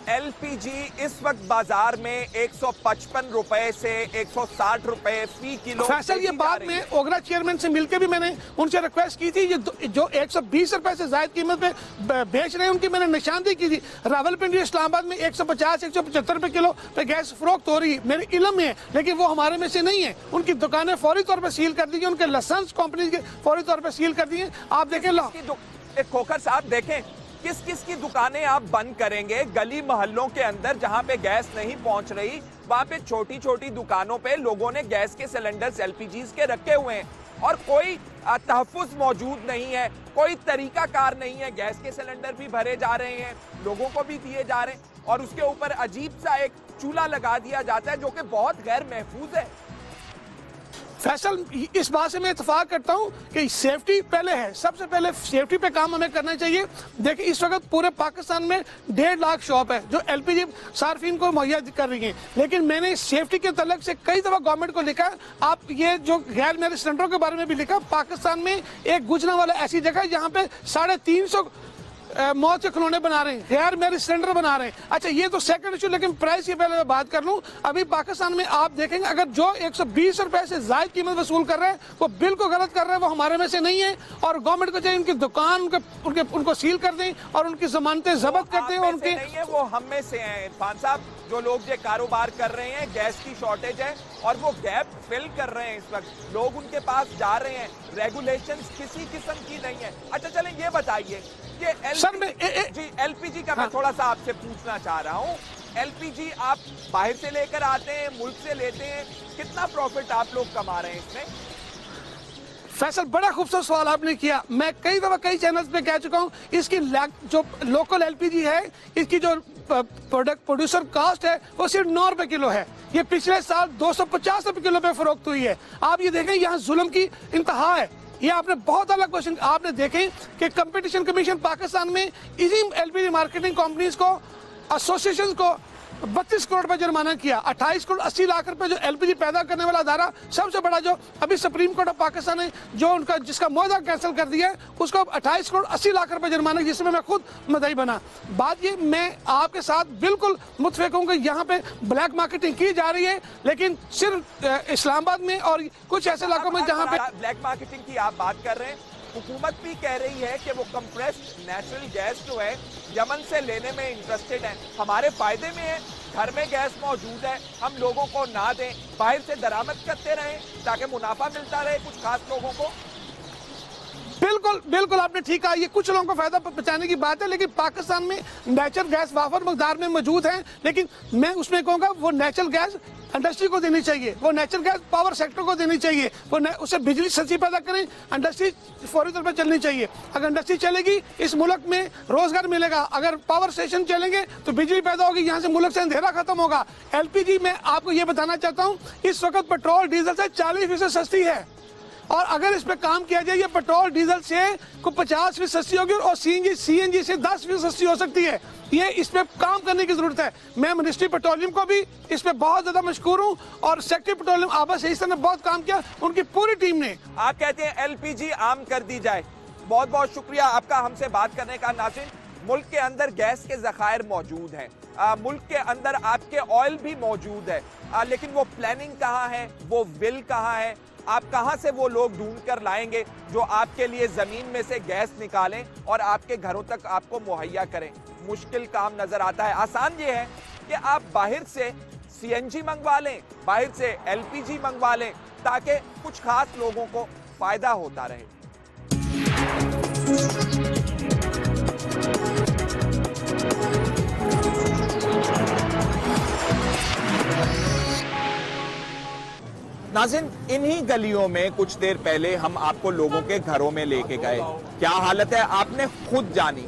एलपीजी इस वक्त बाजार में 155 रुपए से 160 रुपए फी किलो। फैसल ये बात में ओगरा चेयरमैन से मिलकर भी मैंने उनसे रिक्वेस्ट की थी, जो 120 रुपए से ज्यादा कीमत पे बेच रहे हैं उनकी मैंने निशानदेही की थी। रावलपिंडी इस्लामाबाद में 150-175 रुपए किलो पे गैस फरोख्त हो रही है, मेरे इल्म में है, लेकिन वो हमारे में से नहीं है। उनकी दुकानें फौरी तौर पर सील कर दी गई, उनके लाइसेंस कंपनी के फौरी तौर पर सील कर दिए। आप देखें खोखर साहब, देखें किस किस की दुकानें आप बंद करेंगे? गली मोहल्लों के अंदर जहां पे गैस नहीं पहुंच रही, वहां पे छोटी छोटी दुकानों पे लोगों ने गैस के सिलेंडर्स एलपीजी के रखे हुए हैं और कोई तहफ़्फ़ुज़ मौजूद नहीं है, कोई तरीकाकार नहीं है। गैस के सिलेंडर भी भरे जा रहे हैं, लोगों को भी दिए जा रहे हैं, और उसके ऊपर अजीब सा एक चूल्हा लगा दिया जाता है जो कि बहुत गैर महफूज है। फैसल, इस बात से मैं इत्तेफाक करता हूँ कि सेफ्टी पहले है, सबसे पहले सेफ्टी पे काम हमें करना चाहिए। देखिए इस वक्त पूरे पाकिस्तान में 1.5 लाख शॉप है जो एलपीजी सार्फिन को मुहैया कर रही हैं, लेकिन मैंने सेफ्टी के तल्लुक से कई दफ़ा गवर्नमेंट को लिखा, आप ये जो गैर मैरिज सिलेंडरों के बारे में भी लिखा, पाकिस्तान में एक गुजरांवाला ऐसी जगह है जहाँ पे 350 मौत के खिलौने बना रहे हैं, गैर मैरिज सिलेंडर बना रहे हैं। अच्छा ये तो सेकंड इशू, लेकिन प्राइस की पहले मैं बात कर लूं। अभी पाकिस्तान में आप देखेंगे अगर जो 120 रुपए से जायद कीमत वसूल कर रहे हैं वो बिल्कुल गलत कर रहे हैं, वो हमारे में से नहीं है। और गवर्नमेंट को चाहिए उनकी दुकान उनको सील कर दें और उनकी जमानतें जब्त कर दें। और उनके नहीं है, वो हम में से हैं इरफान साहब, जो लोग ये कारोबार कर रहे हैं, गैस की शॉर्टेज है और वो गैप फिल कर रहे हैं। इस वक्त लोग उनके पास जा रहे हैं, रेगुलेशंस किसी किस्म की नहीं है। अच्छा चलें ये बताइए, ये एलपीजी का मैं थोड़ा सा आपसे पूछना चाह रहा हूँ। एलपीजी आप बाहर से लेकर आते हैं, मुल्क से लेते हैं, कितना प्रॉफिट आप लोग कमा रहे हैं इसमें? फैसल बड़ा खूबसूरत सवाल आपने किया। मैं कई दफा कई चैनल्स पे कह चुका हूँ, इसकी जो लोकल एलपीजी है, इसकी जो प्रोड्यूसर कास्ट है वो सिर्फ 9 रुपए किलो है। ये पिछले साल 250 रुपए किलो पे फरोख्त हुई है। आप ये देखें यहाँ जुल्म की इंतहा है। ये आपने बहुत अलग क्वेश्चन आपने देखें कि कंपटीशन कमीशन पाकिस्तान में इसी एलपीजी मार्केटिंग कंपनीज को, एसोसिएशन को 32 करोड़ रुपए जुर्माना किया। 28 करोड़ 80 लाख रुपए जो एलपीजी पैदा करने वाला अदारा, सबसे बड़ा जो अभी सुप्रीम कोर्ट ऑफ पाकिस्तान ने जो उनका जिसका मुआहदा कैंसिल कर दिया, उसको 28 करोड़ 80 लाख रुपए जुर्माना, जिसमें मैं खुद मुद्दई बना। बात ये, मैं आपके साथ बिल्कुल मुत्तफिक हूँ कि यहाँ पे ब्लैक मार्केटिंग की जा रही है, लेकिन सिर्फ इस्लामाबाद में और कुछ ऐसे इलाकों में जहाँ पे ब्लैक मार्केटिंग की आप बात कर रहे हैं। हुकूमत भी कह रही है कि वो कंप्रेस्ड नेचुरल गैस जो है यमन से लेने में इंटरेस्टेड है, हमारे फायदे में है, घर में गैस मौजूद है, हम लोगों को ना दें, बाहर से दरामद करते रहें ताकि मुनाफा मिलता रहे कुछ खास लोगों को। बिल्कुल बिल्कुल आपने ठीक कहा, ये कुछ लोगों को फायदा पहुंचाने की बात है, लेकिन पाकिस्तान में नेचुरल गैस वाफर मकदार में मौजूद है। लेकिन मैं उसमें कहूँगा वो नेचुरल गैस इंडस्ट्री को देनी चाहिए, वो नेचुरल गैस पावर सेक्टर को देनी चाहिए, वो उससे बिजली सस्ती पैदा करें, इंडस्ट्री फौरी तौर पर चलनी चाहिए। अगर इंडस्ट्री चलेगी इस मुल्क में रोजगार मिलेगा, अगर पावर स्टेशन चलेंगे तो बिजली पैदा होगी, यहाँ से मुल्क से अंधेरा खत्म होगा। एलपीजी में आपको ये बताना चाहता हूँ, इस वक्त पेट्रोल डीजल से 40% सस्ती है, और अगर इस पे काम किया जाए ये पेट्रोल डीजल से को 50% सस्ती होगी और सीएनजी से 10% सस्ती हो सकती है। ये इस पे काम करने की जरूरत है। मैं मिनिस्ट्री पेट्रोलियम को भी इस पे बहुत ज्यादा मशकूर हूँ और सेक्रेटरी पेट्रोलियम आबा सईद ने बहुत काम किया, उनकी पूरी टीम ने। आप कहते हैं एलपीजी आम कर दी जाए, बहुत बहुत शुक्रिया आपका हमसे बात करने का। नाज़रीन, मुल्क के अंदर गैस के ज़खायर मौजूद हैं, मुल्क के अंदर आपके ऑयल भी मौजूद है, लेकिन वो प्लानिंग कहाँ है, वो विल कहाँ है? आप कहां से वो लोग ढूंढ कर लाएंगे जो आपके लिए जमीन में से गैस निकालें और आपके घरों तक आपको मुहैया करें? मुश्किल काम नजर आता है। आसान ये है कि आप बाहर से सीएनजी मंगवा लें, बाहर से एलपीजी मंगवा लें, ताकि कुछ खास लोगों को फायदा होता रहे। नाज़रीन, इन्हीं गलियों में कुछ देर पहले हम आपको लोगों के घरों में लेके गए। क्या हालत है आपने खुद जानी।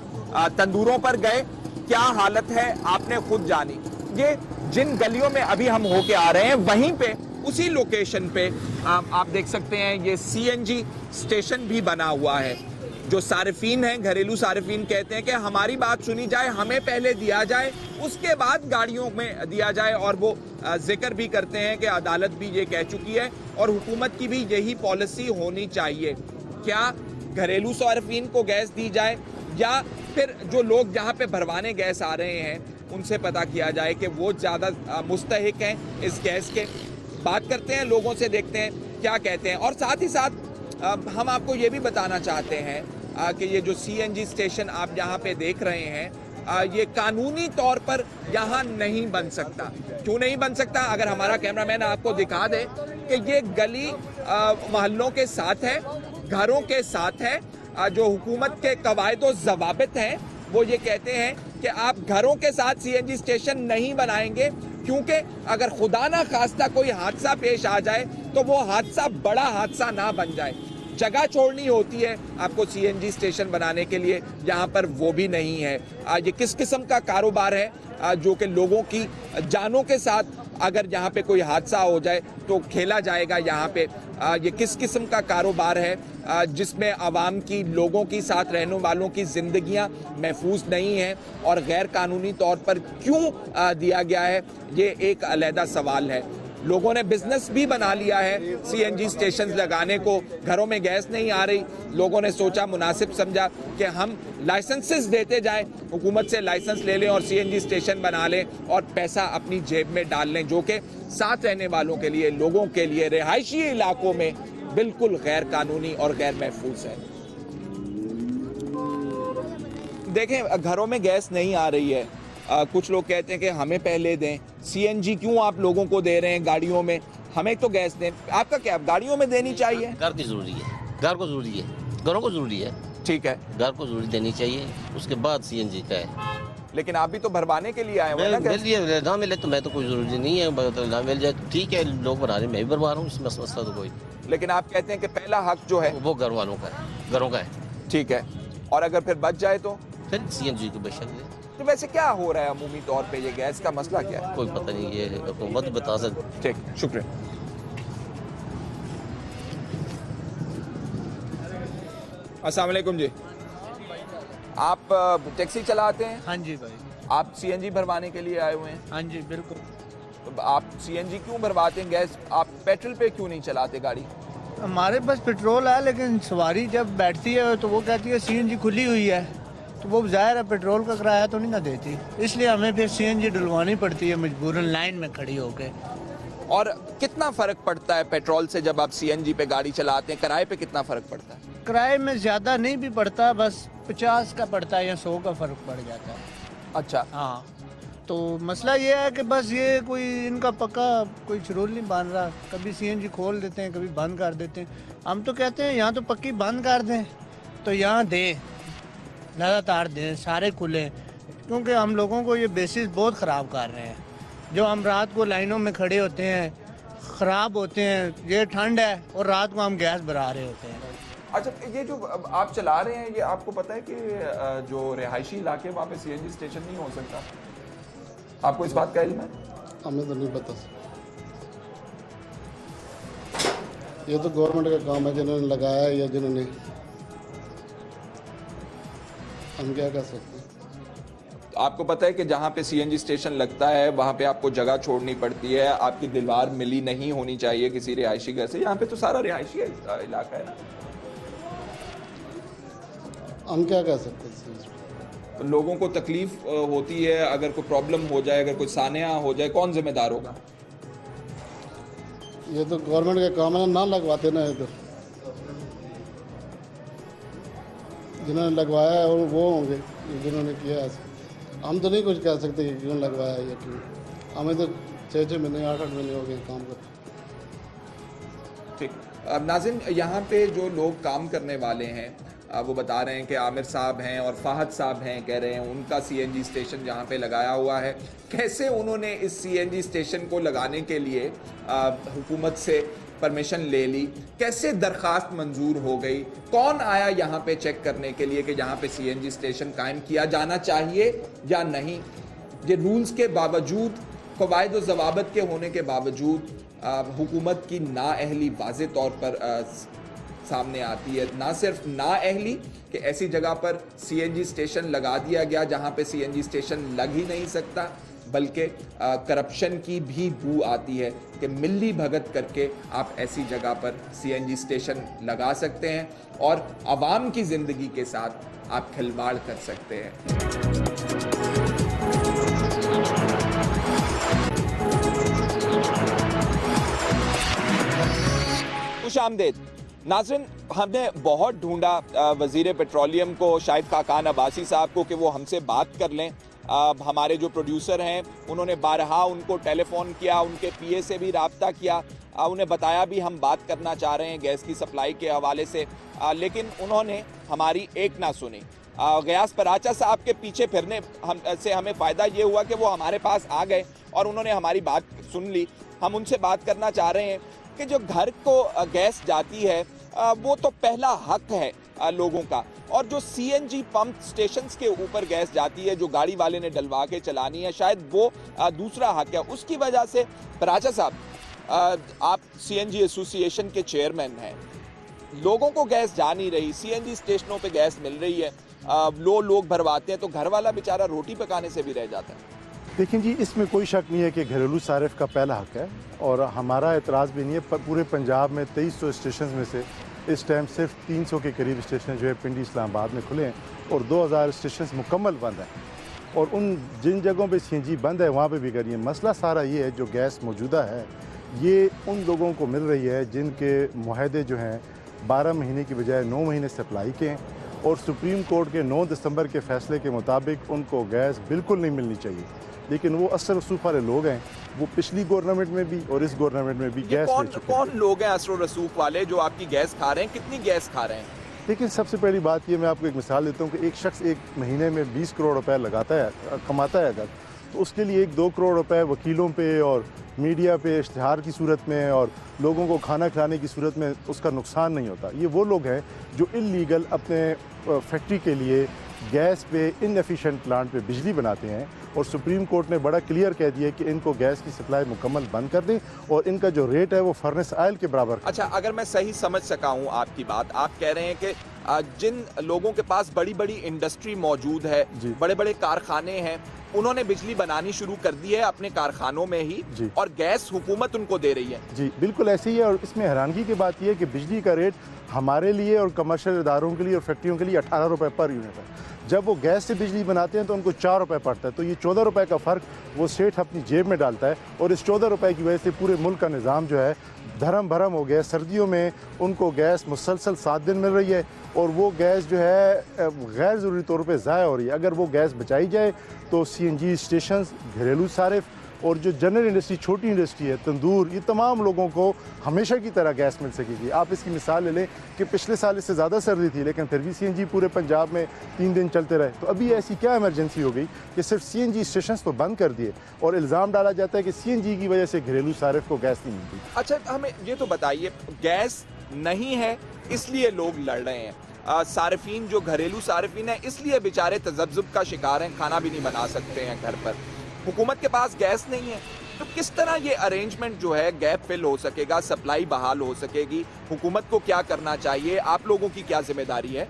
तंदूरों पर गए, क्या हालत है आपने खुद जानी। ये जिन गलियों में अभी हम होके आ रहे हैं, वहीं पे उसी लोकेशन पे आप देख सकते हैं ये सीएनजी स्टेशन भी बना हुआ है। जो सारिफीन हैं, घरेलू सारिफीन कहते हैं कि हमारी बात सुनी जाए, हमें पहले दिया जाए, उसके बाद गाड़ियों में दिया जाए। और वो जिक्र भी करते हैं कि अदालत भी ये कह चुकी है और हुकूमत की भी यही पॉलिसी होनी चाहिए। क्या घरेलू सारिफीन को गैस दी जाए या फिर जो लोग जहाँ पे भरवाने गैस आ रहे हैं उनसे पता किया जाए कि वो ज़्यादा मुस्तहिक हैं इस गैस के। बात करते हैं लोगों से, देखते हैं क्या कहते हैं। और साथ ही साथ हम आपको ये भी बताना चाहते हैं कि ये जो सीएनजी स्टेशन आप यहाँ पे देख रहे हैं, ये कानूनी तौर पर यहाँ नहीं बन सकता। क्यों नहीं बन सकता? अगर हमारा कैमरामैन आपको दिखा दे कि ये गली मोहल्लों के साथ है, घरों के साथ है। जो हुकूमत के कवायद व ज़वाबित हैं वो ये कहते हैं कि आप घरों के साथ सीएनजी स्टेशन नहीं बनाएंगे, क्योंकि अगर खुदा ना खास्ता कोई हादसा पेश आ जाए तो वो हादसा बड़ा हादसा ना बन जाए। जगह छोड़नी होती है आपको सीएनजी स्टेशन बनाने के लिए, यहाँ पर वो भी नहीं है। ये किस किस्म का कारोबार है जो कि लोगों की जानों के साथ अगर यहाँ पे कोई हादसा हो जाए तो खेला जाएगा यहाँ पे। ये किस किस्म का कारोबार है जिसमें आवाम की, लोगों की, साथ रहने वालों की ज़िंदगियाँ महफूज नहीं हैं और गैर कानूनी तौर पर क्यों दिया गया है, ये एक अलहदा सवाल है। लोगों ने बिजनेस भी बना लिया है सीएनजी स्टेशन लगाने को। घरों में गैस नहीं आ रही, लोगों ने सोचा, मुनासिब समझा कि हम लाइसेंसेस देते जाएं, हुकूमत से लाइसेंस ले लें और सीएनजी स्टेशन बना लें और पैसा अपनी जेब में डाल लें, जो कि साथ रहने वालों के लिए, लोगों के लिए, रिहायशी इलाकों में बिल्कुल गैर कानूनी और गैर महफूज है। देखें, घरों में गैस नहीं आ रही है, कुछ लोग कहते हैं कि हमें पहले दें, सीएनजी क्यों आप लोगों को दे रहे हैं गाड़ियों में, हमें तो गैस दें। आपका क्या, गाड़ियों में देनी चाहिए? घर की जरूरी है, घर को जरूरी है, घरों को जरूरी है, ठीक है, घर को जरूरी देनी चाहिए, उसके बाद सीएनजी का है। लेकिन आप भी तो भरवाने के लिए आए हुए हैं ना, मिले तो मैं तो कोई जरूरी नहीं है, ना मिल जाए ठीक है, लोग बना रहे, मैं भी भरवा रहा हूँ, इसमें मसला तो कोई। लेकिन आप कहते हैं कि पहला हक जो है वो घर वालों का है, घरों का है, ठीक है, और अगर फिर बच जाए तो फिर सीएनजी को बेशक दे। तो वैसे क्या हो रहा है अमूमी तौर पे, ये गैस का मसला क्या है? कोई पता नहीं, ये हुकूमत बता सकती। ठीक, शुक्रिया। अस्सलाम वालेकुम जी, आप टैक्सी चलाते हैं? हाँ जी भाई। आप सीएनजी भरवाने के लिए आए हुए हैं? हाँ जी बिल्कुल। तो आप सीएनजी क्यों भरवाते हैं गैस, आप पेट्रोल पे क्यों नहीं चलाते गाड़ी? हमारे पास पेट्रोल है, लेकिन सवारी जब बैठती है तो वो कहती है सीएनजी खुली हुई है, तो वो ज़ाहिर है पेट्रोल का किराया तो नहीं ना देती, इसलिए हमें फिर सीएनजी डलवानी पड़ती है मजबूरन लाइन में खड़ी होके। और कितना फ़र्क पड़ता है पेट्रोल से जब आप सीएनजी पे गाड़ी चलाते हैं, किराए पे कितना फ़र्क पड़ता है? किराए में ज़्यादा नहीं भी पड़ता, बस 50 का पड़ता है या 100 का फ़र्क पड़ जाता है। अच्छा, हाँ, तो मसला ये है कि बस ये कोई इनका पक्का कोई शेड्यूल नहीं बन रहा, कभी सीएनजी खोल देते हैं, कभी बंद कर देते हैं। हम तो कहते हैं यहाँ तो पक्की बंद कर दें, तो यहाँ दें, लगातार दें, सारे खुले, क्योंकि हम लोगों को ये बेसिस बहुत ख़राब कर रहे हैं। जो हम रात को लाइनों में खड़े होते हैं, ख़राब होते हैं, ये ठंड है और रात को हम गैस भरा रहे होते हैं। अच्छा, ये जो आप चला रहे हैं, ये आपको पता है कि जो रिहायशी इलाके वहाँ पे सीएनजी स्टेशन नहीं हो सकता? आपको इस बात का इल्म है? हमें तो नहीं पता, ये तो गवर्नमेंट का काम है, जिन्होंने लगाया है या जिन्होंने, हम क्या कर सकते हैं। आपको पता है कि जहाँ पे सीएनजी स्टेशन लगता है वहाँ पे आपको जगह छोड़नी पड़ती है, आपकी दीवार मिली नहीं होनी चाहिए किसी रिहायशी घर से। यहाँ पे तो सारा रिहायशी इलाका है ना, हम क्या कर सकते हैं। तो लोगों को तकलीफ होती है, अगर कोई प्रॉब्लम हो जाए, अगर कोई सानिया हो जाए, कौन जिम्मेदार होगा? ये तो गवर्नमेंट का काम है ना लगवाते ना इधर, जिन्होंने लगवाया है और वो होंगे जिन्होंने किया है। हम तो नहीं कुछ कह सकते कि क्यों लगवाया है या क्यों, हमें तो 6-6 महीने 8-8 महीने हो गए काम करते। ठीक, अब नाज़रीन, यहाँ पे जो लोग काम करने वाले हैं वो बता रहे हैं कि आमिर साहब हैं और फ़ाहद साहब हैं, कह रहे हैं उनका सीएनजी स्टेशन जहाँ पे लगाया हुआ है। कैसे उन्होंने इस सीएनजी स्टेशन को लगाने के लिए हुकूमत से परमिशन ले ली, कैसे दरख्वास्त मंजूर हो गई, कौन आया यहाँ पे चेक करने के लिए कि यहाँ पे सीएनजी स्टेशन कायम किया जाना चाहिए या नहीं? ये रूल्स के बावजूद, क़वायद व ज़वाबित के होने के बावजूद हुकूमत की नाअहली वाज़े तौर पर सामने आती है। ना सिर्फ नाअहली कि ऐसी जगह पर सीएनजी स्टेशन लगा दिया गया जहाँ पे सीएनजी स्टेशन लग ही नहीं सकता, बल्कि करप्शन की भी बू आती है कि मिली भगत करके आप ऐसी जगह पर सीएनजी स्टेशन लगा सकते हैं और आवाम की ज़िंदगी के साथ आप खिलवाड़ कर सकते हैं। खुशामदीद नाज़रीन, हमने बहुत ढूंढा वज़ीर पेट्रोलियम को, शाहिद खाकान अब्बासी साहब को, कि वो हमसे बात कर लें। हमारे जो प्रोड्यूसर हैं उन्होंने बारहा उनको टेलीफोन किया, उनके पीए से भी रब्ता किया, उन्हें बताया भी हम बात करना चाह रहे हैं गैस की सप्लाई के हवाले से, लेकिन उन्होंने हमारी एक ना सुनी। गयास पराचा साहब के पीछे फिरने से हमें फ़ायदा ये हुआ कि वो हमारे पास आ गए और उन्होंने हमारी बात सुन ली। हम उनसे बात करना चाह रहे हैं कि जो घर को गैस जाती है वो तो पहला हक है लोगों का। और जो सीएनजी पंप स्टेशंस के ऊपर गैस जाती है जो गाड़ी वाले ने डलवा के चलानी है, शायद वो दूसरा हक है। उसकी वजह से राजा साहब, आप सीएनजी एसोसिएशन के चेयरमैन हैं, लोगों को गैस जा नहीं रही, सीएनजी स्टेशनों पे गैस मिल रही है, लोग भरवाते हैं, तो घर वाला बेचारा रोटी पकाने से भी रह जाता है। देखिए जी, इसमें कोई शक नहीं है कि घरेलू सारिफ का पहला हक है और हमारा एतराज़ भी नहीं है। पूरे पंजाब में 2300 स्टेशन में से इस टाइम सिर्फ 300 के करीब स्टेशन जो है पिंडी इस्लामाबाद में खुले हैं और 2000 स्टेशन मुकम्मल बंद हैं। और उन जिन जगहों पे सीएनजी बंद है वहाँ पे भी करिए। मसला सारा ये है, जो गैस मौजूदा है ये उन लोगों को मिल रही है जिनके मुआहदे जो हैं 12 महीने की बजाय 9 महीने सप्लाई के हैं और सुप्रीम कोर्ट के 9 दिसंबर के फैसले के मुताबिक उनको गैस बिल्कुल नहीं मिलनी चाहिए। लेकिन वो असर रसूख वाले लोग हैं, वो पिछली गवर्नमेंट में भी और इस गवर्नमेंट में भी गैस ले चुके हैं। कौन लोग हैं असर रसूख वाले जो आपकी गैस खा रहे हैं? कितनी गैस खा रहे हैं? लेकिन सबसे पहली बात ये, मैं आपको एक मिसाल देता हूँ कि एक शख्स एक महीने में 20 करोड़ रुपए लगाता है, कमाता है अगर, तो उसके लिए 1-2 करोड़ रुपए वकीलों पे और मीडिया पे इश्तिहार की सूरत में और लोगों को खाना खिलाने की सूरत में उसका नुकसान नहीं होता। ये वो लोग हैं जो इल्लीगल अपने फैक्ट्री के लिए गैस पे इनएफिशिएंट प्लांट पे बिजली बनाते हैं और सुप्रीम कोर्ट ने बड़ा क्लियर कह दिया कि इनको गैस की सप्लाई मुकम्मल बंद कर दें और इनका जो रेट है वो फर्नेस ऑयल के बराबर। अच्छा, अगर मैं सही समझ सका हूँ आपकी बात, आप कह रहे हैं कि जिन लोगों के पास बड़ी बड़ी इंडस्ट्री मौजूद है, बड़े बड़े कारखाने हैं, उन्होंने बिजली बनानी शुरू कर दी है अपने कारखानों में ही और गैस हुकूमत उनको दे रही है। जी बिल्कुल ऐसे ही है। और इसमें हैरानगी की बात यह है कि बिजली का रेट हमारे लिए और कमर्शियल इदारों के लिए और फैक्ट्रियों के लिए 18 रुपये पर यूनिट है। जब वो गैस से बिजली बनाते हैं तो उनको 4 रुपये पड़ता है। तो ये 14 रुपये का फ़र्क वो स्टेट अपनी जेब में डालता है और इस 14 रुपये की वजह से पूरे मुल्क का निज़ाम जो है धर्म भरम हो गया। सर्दियों में उनको गैस मुसलसल 7 दिन मिल रही है और वो गैस जो है गैर ज़रूरी तौर पे ज़ाया हो रही है। अगर वो गैस बचाई जाए तो सीएनजी स्टेशन, घरेलू सारिफ और जो जनरल इंडस्ट्री, छोटी इंडस्ट्री है, तंदूर, ये तमाम लोगों को हमेशा की तरह गैस मिल सकेगी। आप इसकी मिसाल ले लें कि पिछले साल इससे ज़्यादा सर्दी थी लेकिन फिर भी सीएनजी पूरे पंजाब में 3 दिन चलते रहे। तो अभी ऐसी क्या इमरजेंसी हो गई कि सिर्फ सीएनजी स्टेशन तो बंद कर दिए और इल्ज़ाम डाला जाता है कि सीएनजी की वजह से घरेलू सारिफ को गैस नहीं मिलती। अच्छा, हमें ये तो बताइए, गैस नहीं है इसलिए लोग लड़ रहे हैं, सारिफीन जो घरेलू सारिफीन है इसलिए बेचारे तजब्जुब का शिकार हैं, खाना भी नहीं बना सकते हैं घर पर। हुकूमत के पास गैस नहीं है, तो किस तरह ये अरेंजमेंट जो है गैप फिल हो सकेगा, सप्लाई बहाल हो सकेगी? हुकूमत को क्या करना चाहिए? आप लोगों की क्या जिम्मेदारी है?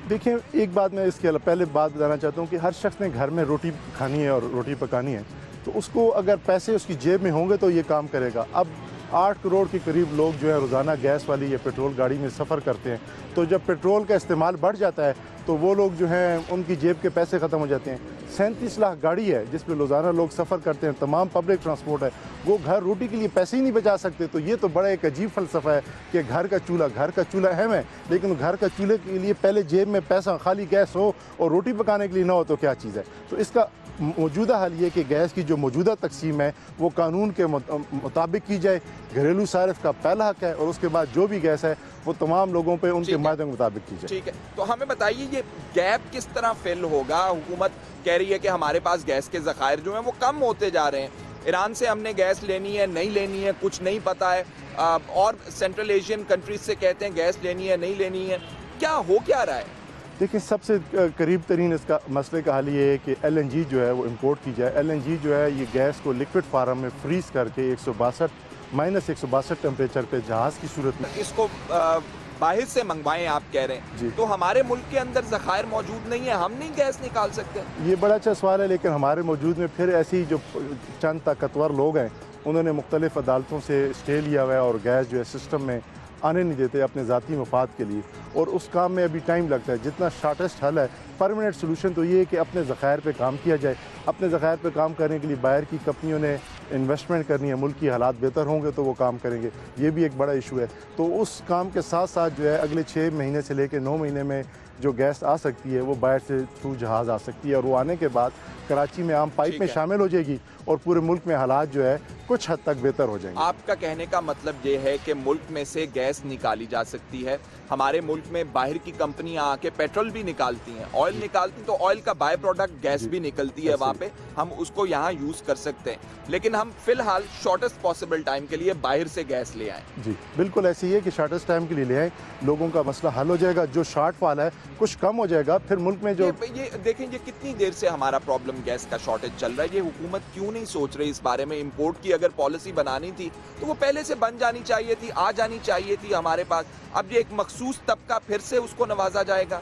देखिए, एक बात मैं इसके पहले बात बताना चाहता हूँ कि हर शख्स ने घर में रोटी खानी है और रोटी पकानी है, तो उसको अगर पैसे उसकी जेब में होंगे तो ये काम करेगा। अब 8 करोड़ के करीब लोग जो है रोज़ाना गैस वाली या पेट्रोल गाड़ी में सफ़र करते हैं, तो जब पेट्रोल का इस्तेमाल बढ़ जाता है तो वो लोग जो हैं उनकी जेब के पैसे ख़त्म हो जाते हैं। 37 लाख गाड़ी है जिस पे रोज़ाना लोग सफ़र करते हैं, तमाम पब्लिक ट्रांसपोर्ट है, वो घर रोटी के लिए पैसे ही नहीं बचा सकते। तो ये तो बड़ा एक अजीब फ़लसफ़ा है कि घर का चूल्हा अहम है, लेकिन घर का चूल्हे के लिए पहले जेब में पैसा, खाली गैस हो और रोटी पकाने के लिए ना हो तो क्या चीज़ है। तो इसका मौजूदा हल ये कि गैस की जो मौजूदा तकसीम है वो कानून के मुताबिक की जाए, घरेलू सारिफ का पहला हक है और उसके बाद जो भी गैस है वो तमाम लोगों पे उनके मायदे के मुताबिक की जाए। ठीक है, तो हमें बताइए ये गैप किस तरह फिल होगा? हुकूमत कह रही है कि हमारे पास गैस के ज़खायर जो हैं वो कम होते जा रहे हैं, ईरान से हमने गैस लेनी है, नहीं लेनी है, कुछ नहीं पता है, और सेंट्रल एशियन कंट्रीज से कहते हैं गैस लेनी है, नहीं लेनी है, क्या हो क्या रहा है? देखिए, सबसे करीब तरीन इसका मसले का हल ये है कि LNG जो है वो इंपोर्ट की जाए। LNG जो है ये गैस को लिक्विड फार्म में फ्रीज करके -162 टेम्परेचर पे जहाज़ की सूरत में इसको बाहर से मंगवाएं, आप कह रहे हैं, तो हमारे मुल्क के अंदर ज़खायर मौजूद नहीं है, हम नहीं गैस निकाल सकते? ये बड़ा अच्छा सवाल है, लेकिन हमारे मौजूद में फिर ऐसी जो चंद ताकतवर लोग हैं उन्होंने मुख्तलिफ अदालतों से स्टे लिया हुआ है और गैस जो है सिस्टम में आने नहीं देते अपने ज़ाती मफाद के लिए, और उस काम में अभी टाइम लगता है। जितना शॉर्टेस्ट हल है, परमानेंट सोल्यूशन तो ये है कि अपने ज़खायर पे काम किया जाए। अपने ज़खायर पे काम करने के लिए बाहर की कंपनियों ने इन्वेस्टमेंट करनी है, मुल्क की हालात बेहतर होंगे तो वो काम करेंगे, ये भी एक बड़ा इशू है। तो उस काम के साथ साथ जो है अगले 6 महीने से लेकर 9 महीने में जो गैस आ सकती है वो बाहर से थ्रू जहाज़ आ सकती है और वो आने के बाद कराची में आम पाइप में शामिल हो जाएगी और पूरे मुल्क में हालात जो है कुछ हद तक बेहतर हो जाएंगे। आपका कहने का मतलब ये है कि मुल्क में से गैस निकाली जा सकती है, हमारे मुल्क में बाहर की कंपनियां आके पेट्रोल भी निकालती हैं, ऑयल निकालती, तो ऑयल का बाय प्रोडक्ट गैस भी निकलती है वहाँ पे, हम उसको यहाँ यूज़ कर सकते हैं। लेकिन हम फिलहाल शॉर्टेस्ट पॉसिबल टाइम के लिए बाहर से गैस ले आएँ। जी बिल्कुल ऐसे ही है कि शॉर्टेस्ट टाइम के लिए ले आएँ, लोगों का मसला हल हो जाएगा, जो शॉर्टफॉल है कुछ कम हो जाएगा। फिर मुल्क में जो ये देखें, ये कितनी देर से हमारा प्रॉब्लम गैस का शॉर्टेज चल रहा है, ये हुकूमत क्यों नहीं सोच रही इस बारे में? इंपोर्ट की अगर पॉलिसी बनानी थी तो वो पहले से बन जानी चाहिए थी, आ जानी चाहिए थी हमारे पास। अब ये एक मखसूस तबका फिर से उसको नवाजा जाएगा।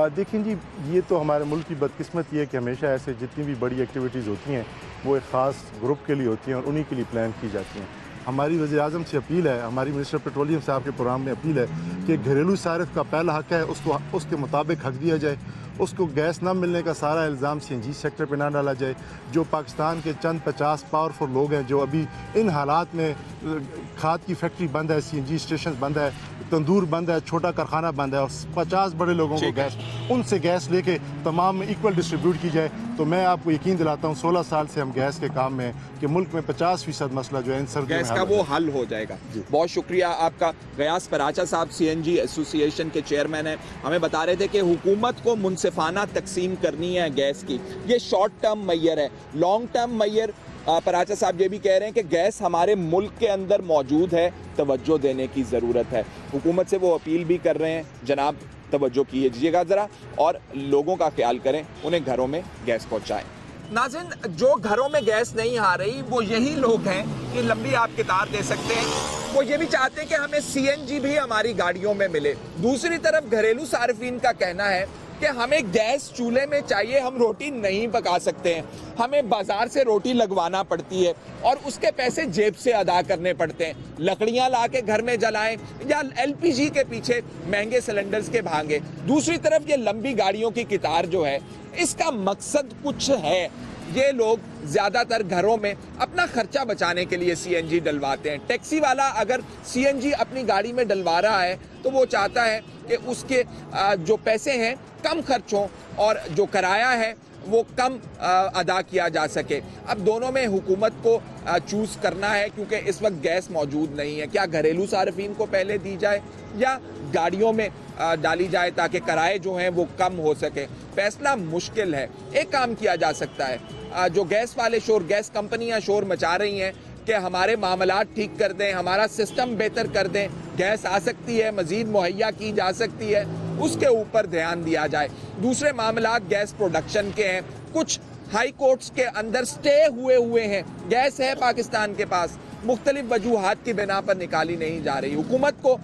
देखिए जी, ये तो हमारे मुल्क की बदकिस्मती है कि हमेशा ऐसे जितनी भी बड़ी एक्टिविटीज़ होती हैं वो एक ख़ास ग्रुप के लिए होती हैं और उन्हीं के लिए प्लान की जाती हैं। हमारी वज़ीर-ए-आज़म से अपील है, हमारी मिनिस्टर पेट्रोलियम साहब के प्रोग्राम में अपील है कि घरेलू सारिफ का पहला हक़ है, उसको उसके मुताबिक हक़ दिया जाए। उसको गैस न मिलने का सारा इल्ज़ाम CNG सेक्टर पे ना डाला जाए। जो पाकिस्तान के चंद 50 पावरफुल लोग हैं जो अभी इन हालात में, खाद की फैक्ट्री बंद है, CNG स्टेशन बंद है, तंदूर बंद है, छोटा कारखाना बंद है और 50 बड़े लोगों को गैस, उनसे गैस लेके तमाम में इक्वल डिस्ट्रीब्यूट की जाए। तो मैं आपको यकीन दिलाता हूँ 16 साल से हम गैस के काम में कि मुल्क में 50% मसला जो है इन सर्दियों में गैस का वो हल हो जाएगा। बहुत शुक्रिया आपका। गयास पराचा साहब CNG एसोसिएशन के चेयरमैन हैं, हमें बता रहे थे कि हुकूमत को मुनसिफाना तकसीम करनी है गैस की, ये शॉर्ट टर्म मैयर है। लॉन्ग टर्म मैयर पराचा साहब ये भी कह रहे हैं कि गैस हमारे मुल्क के अंदर मौजूद है, तवज्जो देने की ज़रूरत है। हुकूमत से वो अपील भी कर रहे हैं, जनाब तवज्जो कीजिएगा ज़रा और लोगों का ख्याल करें, उन्हें घरों में गैस पहुँचाएँ। नाज़रीन, जो घरों में गैस नहीं आ रही वो यही लोग हैं कि लंबी आप कितार दे सकते हैं, वो ये भी चाहते हैं कि हमें CNG भी हमारी गाड़ियों में मिले। दूसरी तरफ घरेलू सार्फिन का कहना है कि हमें गैस चूल्हे में चाहिए, हम रोटी नहीं पका सकते हैं, हमें बाजार से रोटी लगवाना पड़ती है और उसके पैसे जेब से अदा करने पड़ते हैं। लकड़ियां ला के घर में जलाएं या LPG के पीछे महंगे सिलेंडर्स के भागे। दूसरी तरफ ये लंबी गाड़ियों की कितार जो है, इसका मकसद कुछ है। ये लोग ज़्यादातर घरों में अपना खर्चा बचाने के लिए CNG डलवाते हैं। टैक्सी वाला अगर CNG अपनी गाड़ी में डलवा रहा है तो वो चाहता है कि उसके जो पैसे हैं कम खर्च हों और जो किराया है वो कम अदा किया जा सके। अब दोनों में हुकूमत को चूज़ करना है, क्योंकि इस वक्त गैस मौजूद नहीं है। क्या घरेलू सार्फिन को पहले दी जाए या गाड़ियों में डाली जाए ताकि किराए जो हैं वो कम हो सके? फैसला मुश्किल है। एक काम किया जा सकता है, जो गैस वाले गैस कंपनियां शोर मचा रही हैं कि हमारे मामलात ठीक कर दें, हमारा सिस्टम बेहतर कर दें, गैस आ सकती है, मज़ीद मुहैया की जा सकती है, उसके ऊपर ध्यान दिया जाए। दूसरे मामलात गैस प्रोडक्शन के हैं, कुछ हाई कोर्ट्स के अंदर स्टे हुए हैं, गैस है पाकिस्तान के पास, मुख्तलिफ वजूहात की बिना पर निकाली नहीं जा रही। हुकूमत को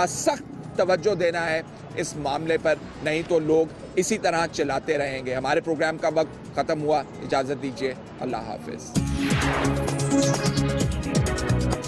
सख्त तवज्जो देना है इस मामले पर, नहीं तो लोग इसी तरह चलाते रहेंगे। हमारे प्रोग्राम का वक्त ख़त्म हुआ, इजाज़त दीजिए, अल्लाह हाफिज़।